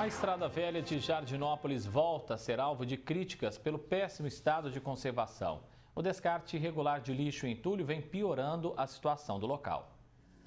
A Estrada Velha de Jardinópolis volta a ser alvo de críticas pelo péssimo estado de conservação. O descarte irregular de lixo em entulho vem piorando a situação do local.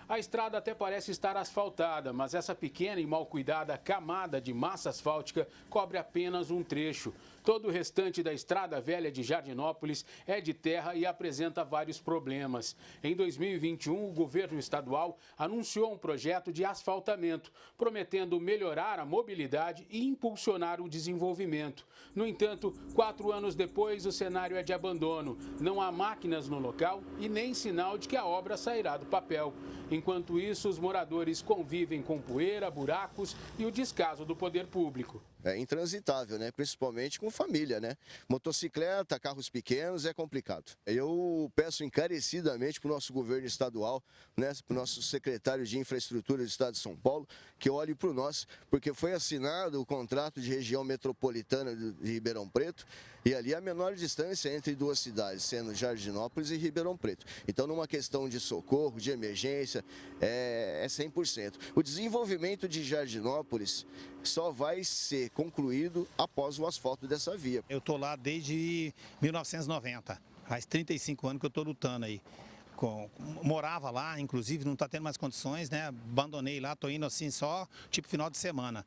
A estrada até parece estar asfaltada, mas essa pequena e mal cuidada camada de massa asfáltica cobre apenas um trecho. Todo o restante da Estrada Velha de Jardinópolis é de terra e apresenta vários problemas. Em 2021, o governo estadual anunciou um projeto de asfaltamento, prometendo melhorar a mobilidade e impulsionar o desenvolvimento. No entanto, 4 anos depois, o cenário é de abandono. Não há máquinas no local e nem sinal de que a obra sairá do papel. Enquanto isso, os moradores convivem com poeira, buracos e o descaso do poder público. É intransitável, né? Principalmente com família, né? Motocicleta, carros pequenos, é complicado. Eu peço encarecidamente para o nosso governo estadual, né? Para o nosso secretário de Infraestrutura do Estado de São Paulo, que olhe para o nosso, porque foi assinado o contrato de região metropolitana de Ribeirão Preto e ali a menor distância entre duas cidades, sendo Jardinópolis e Ribeirão Preto. Então, numa questão de socorro, de emergência, é 100%. O desenvolvimento de Jardinópolis só vai ser concluído após o asfalto dessa via. Eu estou lá desde 1990, faz 35 anos que eu estou lutando aí. Morava lá, inclusive não está tendo mais condições, né? Abandonei lá, estou indo assim só tipo final de semana.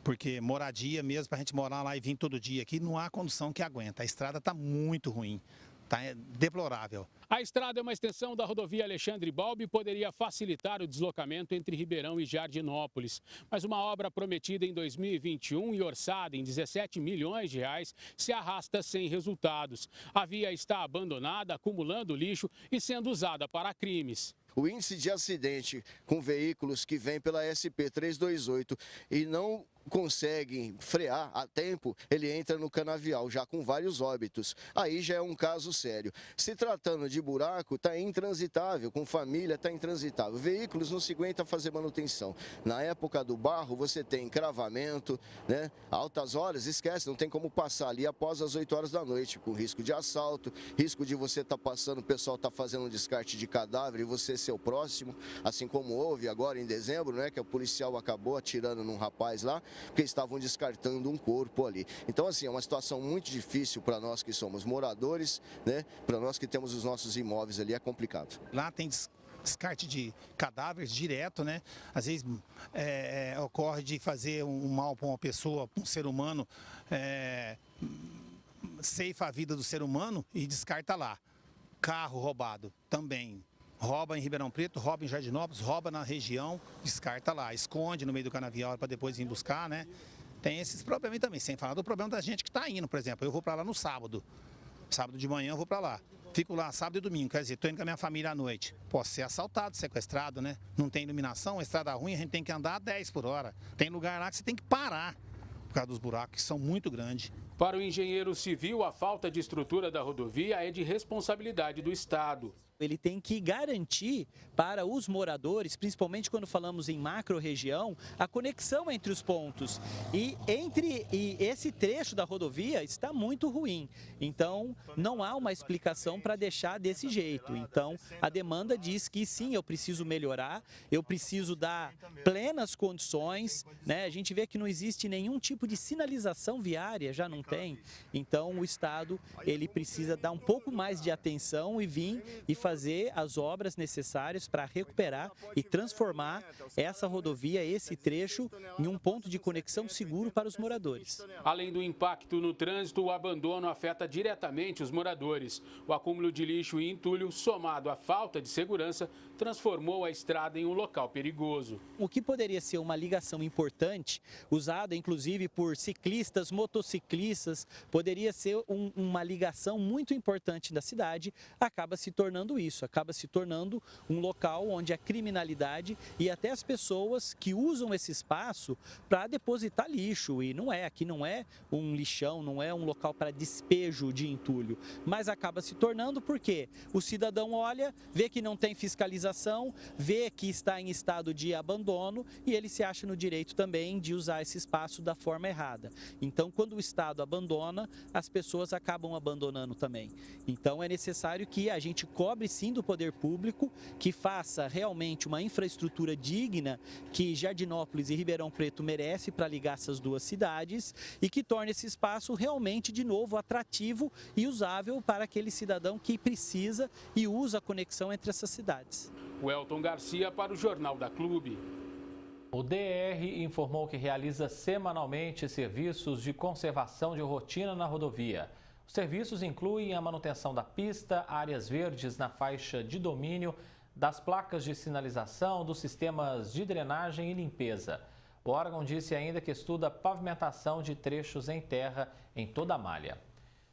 Porque moradia mesmo, para a gente morar lá e vir todo dia aqui, não há condição que aguenta. A estrada está muito ruim. Tá deplorável. A estrada é uma extensão da rodovia Alexandre Balbi e poderia facilitar o deslocamento entre Ribeirão e Jardinópolis. Mas uma obra prometida em 2021 e orçada em 17 milhões de reais se arrasta sem resultados. A via está abandonada, acumulando lixo e sendo usada para crimes. O índice de acidente com veículos que vêm pela SP-328 e não conseguem frear a tempo, ele entra no canavial, já com vários óbitos. Aí já é um caso sério. Se tratando de buraco, está intransitável, com família está intransitável. Veículos não se aguentam fazer manutenção. Na época do barro, você tem cravamento, né? Altas horas, esquece, não tem como passar ali após as 8 horas da noite, com risco de assalto, risco de você estar passando, o pessoal está fazendo um descarte de cadáver e você ser o próximo, assim como houve agora em dezembro, né? Que o policial acabou atirando num rapaz lá, porque estavam descartando um corpo ali. Então, assim, é uma situação muito difícil para nós que somos moradores, né? Para nós que temos os nossos imóveis ali, é complicado. Lá tem descarte de cadáveres direto, né? Às vezes ocorre de fazer um mal para uma pessoa, para um ser humano, ceifa a vida do ser humano e descarta lá. Carro roubado também. Rouba em Ribeirão Preto, rouba em Jardinópolis, rouba na região, descarta lá, esconde no meio do canavial para depois vir buscar, né? Tem esses problemas também, sem falar do problema da gente que está indo, por exemplo. Eu vou para lá no sábado. Sábado de manhã eu vou para lá. Fico lá sábado e domingo, quer dizer, estou indo com a minha família à noite. Posso ser assaltado, sequestrado, né? Não tem iluminação, a estrada ruim, a gente tem que andar a 10 por hora. Tem lugar lá que você tem que parar por causa dos buracos, que são muito grandes. Para o engenheiro civil, a falta de estrutura da rodovia é de responsabilidade do Estado. Ele tem que garantir para os moradores, principalmente quando falamos em macro-região, a conexão entre os pontos. E esse trecho da rodovia está muito ruim. Então, não há uma explicação para deixar desse jeito. Então, a demanda diz que sim, eu preciso melhorar, eu preciso dar plenas condições, né? A gente vê que não existe nenhum tipo de sinalização viária, já não tem. Então, o Estado, ele precisa dar um pouco mais de atenção e vir e fazer as obras necessárias para recuperar e transformar essa rodovia, esse trecho, em um ponto de conexão seguro para os moradores. Além do impacto no trânsito, o abandono afeta diretamente os moradores. O acúmulo de lixo e entulho, somado à falta de segurança, transformou a estrada em um local perigoso. O que poderia ser uma ligação importante, usada inclusive por ciclistas, motociclistas, poderia ser uma ligação muito importante da cidade, acaba se tornando isso, acaba se tornando um local onde a criminalidade e até as pessoas que usam esse espaço para depositar lixo, e aqui não é um lixão, não é um local para despejo de entulho, mas acaba se tornando porque o cidadão olha, vê que não tem fiscalização, vê que está em estado de abandono e ele se acha no direito também de usar esse espaço da forma errada. Então, quando o Estado abandona, as pessoas acabam abandonando também. Então, é necessário que a gente cobre mas sim do poder público, que faça realmente uma infraestrutura digna que Jardinópolis e Ribeirão Preto merecem para ligar essas duas cidades e que torne esse espaço realmente, de novo, atrativo e usável para aquele cidadão que precisa e usa a conexão entre essas cidades. Welton Garcia para o Jornal da Clube. O DR informou que realiza semanalmente serviços de conservação de rotina na rodovia. Os serviços incluem a manutenção da pista, áreas verdes na faixa de domínio, das placas de sinalização, dos sistemas de drenagem e limpeza. O órgão disse ainda que estuda a pavimentação de trechos em terra em toda a malha.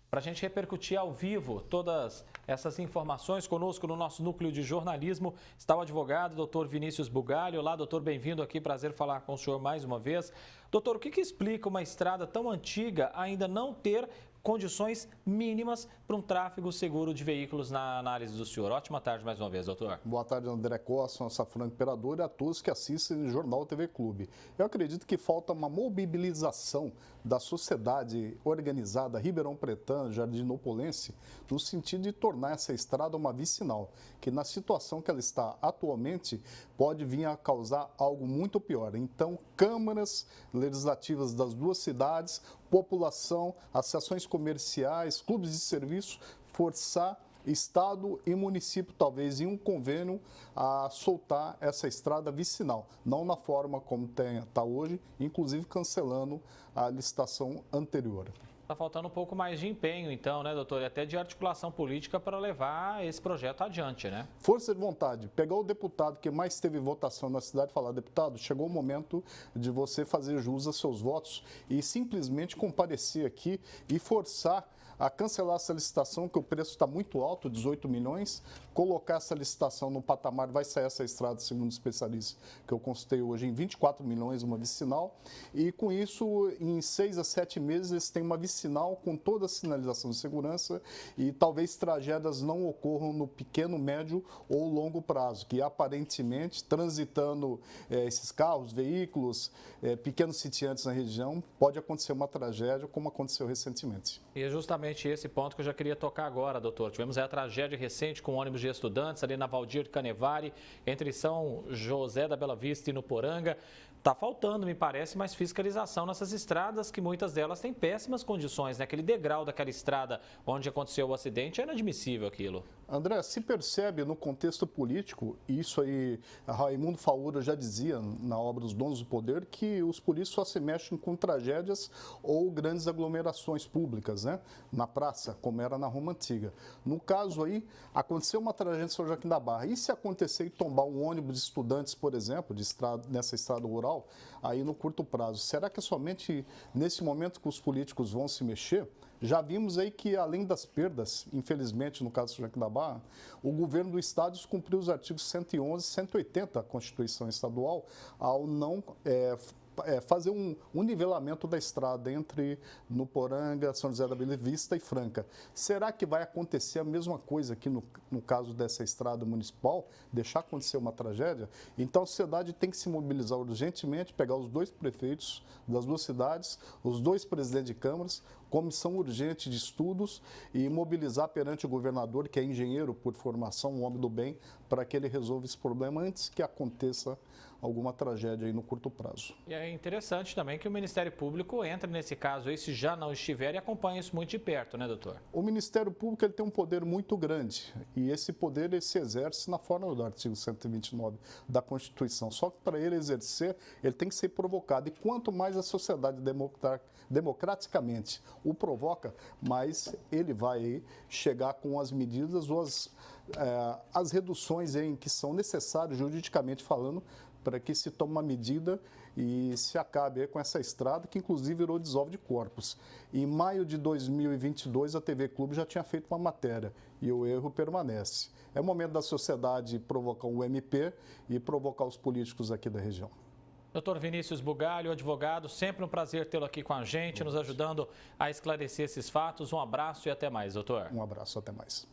Para a gente repercutir ao vivo todas essas informações, conosco no nosso núcleo de jornalismo está o advogado Dr. Vinícius Bugalho. Olá, doutor, bem-vindo aqui, prazer falar com o senhor mais uma vez. Doutor, o que explica uma estrada tão antiga ainda não ter condições mínimas para um tráfego seguro de veículos na análise do senhor? Ótima tarde mais uma vez, doutor. Boa tarde, André Costa, nossa Franco Imperador e a todos que assistem o Jornal TV Clube. Eu acredito que falta uma mobilização da sociedade organizada ribeirão pretana, jardinopolense, no sentido de tornar essa estrada uma vicinal, que na situação que ela está atualmente pode vir a causar algo muito pior. Então, câmaras legislativas das duas cidades, população, associações comerciais, clubes de serviço, forçar Estado e município, talvez em um convênio, a soltar essa estrada vicinal. Não na forma como está hoje, inclusive cancelando a licitação anterior. Está faltando um pouco mais de empenho, então, né, doutor? E até de articulação política para levar esse projeto adiante, né? Força de vontade. Pegar o deputado que mais teve votação na cidade e falar: deputado, chegou o momento de você fazer jus a seus votos e simplesmente comparecer aqui e forçar a cancelar essa licitação, que o preço está muito alto, 18 milhões, colocar essa licitação no patamar, vai sair essa estrada, segundo especialistas, que eu consultei hoje, em 24 milhões, uma vicinal, e com isso, em 6 a 7 meses, eles têm uma vicinal com toda a sinalização de segurança e talvez tragédias não ocorram no pequeno, médio ou longo prazo, que aparentemente, transitando esses carros, veículos, pequenos sitiantes na região, pode acontecer uma tragédia, como aconteceu recentemente. E é justamente esse ponto que eu já queria tocar agora, doutor. Tivemos a tragédia recente com ônibus de estudantes ali na Valdir Canevari, entre São José da Bela Vista e Nuporanga. Está faltando, me parece, mais fiscalização nessas estradas, que muitas delas têm péssimas condições, né? Aquele degrau daquela estrada onde aconteceu o acidente é inadmissível aquilo. André, se percebe no contexto político, e isso aí, Raimundo Faúra já dizia na obra Os Donos do Poder, que os políticos só se mexem com tragédias ou grandes aglomerações públicas, né? Na praça, como era na Roma Antiga. No caso aí, aconteceu uma tragédia em São Joaquim da Barra. E se acontecer e tombar um ônibus de estudantes, por exemplo, nessa estrada rural, aí no curto prazo, será que é somente nesse momento que os políticos vão se mexer? Já vimos aí que, além das perdas, infelizmente, no caso do São Joaquim da Barra, o governo do estado descumpriu os artigos 111 e 180 da Constituição Estadual ao não fazer um nivelamento da estrada entre Nuporanga, São José da Bela Vista e Franca. Será que vai acontecer a mesma coisa aqui no caso dessa estrada municipal? Deixar acontecer uma tragédia? Então a sociedade tem que se mobilizar urgentemente, pegar os dois prefeitos das duas cidades, os dois presidentes de câmaras, comissão urgente de estudos e mobilizar perante o governador, que é engenheiro por formação, um homem do bem, para que ele resolva esse problema antes que aconteça alguma tragédia aí no curto prazo. E é interessante também que o Ministério Público entre nesse caso aí, se já não estiver, e acompanhe isso muito de perto, né, doutor? O Ministério Público ele tem um poder muito grande e esse poder ele se exerce na forma do artigo 129 da Constituição. Só que para ele exercer, ele tem que ser provocado. E quanto mais a sociedade democraticamente o provoca, mais ele vai chegar com as medidas ou as reduções em que são necessárias, juridicamente falando, para que se tome uma medida e se acabe com essa estrada, que inclusive virou desove de corpos. Em maio de 2022, a TV Clube já tinha feito uma matéria e o erro permanece. É o momento da sociedade provocar o MP e provocar os políticos aqui da região. Doutor Vinícius Bugalho, advogado, sempre um prazer tê-lo aqui com a gente, nos ajudando a esclarecer esses fatos. Um abraço e até mais, doutor. Um abraço, até mais.